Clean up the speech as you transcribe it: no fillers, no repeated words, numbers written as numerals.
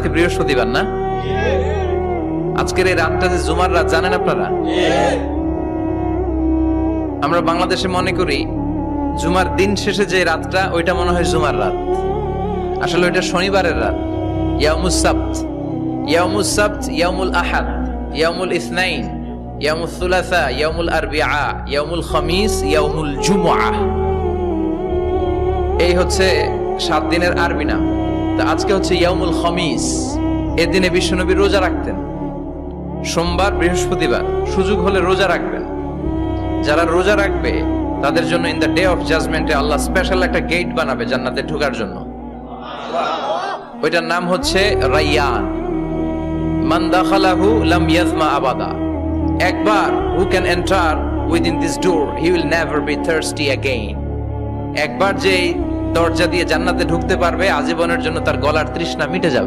আজকে বৃহস্পতিবার না? আজকের এই রাতটা যে জুমার রাত, জানেন আপনারা? আমরা বাংলাদেশে মনে করি জুমার দিন শেষে যে রাতটা, ওইটা মনে হয় জুমার রাত। আসলে ওইটা শনিবারের রাত। ইয়াউমুস সাবত, ইয়াউমুস সাবত, ইয়াউমুল আহাদ, ইয়াউমুল ইসনাইন, ইয়াউমুল সুলাসা, ইয়াউমুল আরবিআ, ইয়াউমুল খামিস, ইয়াউমুল জুমআহ। এই হচ্ছে 7 দিনের আরবি নাম। তা আজকে হচ্ছে ইয়াউমুল খামিস। এই দিনে বিশ্বনবী রোজা রাখতেন। সোমবার, বৃহস্পতিবার সুযোগ হলে রোজা রাখবেন। যারা রোজা রাখবে তাদের জন্য ইন দ্য ডে অফ জাজমেন্টে আল্লাহ স্পেশাল একটা গেট বানাবে জান্নাতে ঢোকার জন্য। ওইটার নাম হচ্ছে রাইয়ান। মান দাখালাহু লাম ইয়াজমা আবাদা। একবার who can enter within this door he will never be thirsty again. একবার যে দরজা দিয়ে জান্নাতে ঢুকতে পারবে, আজীবনের জন্য তার গলার তৃষ্ণা মিটে যাবে।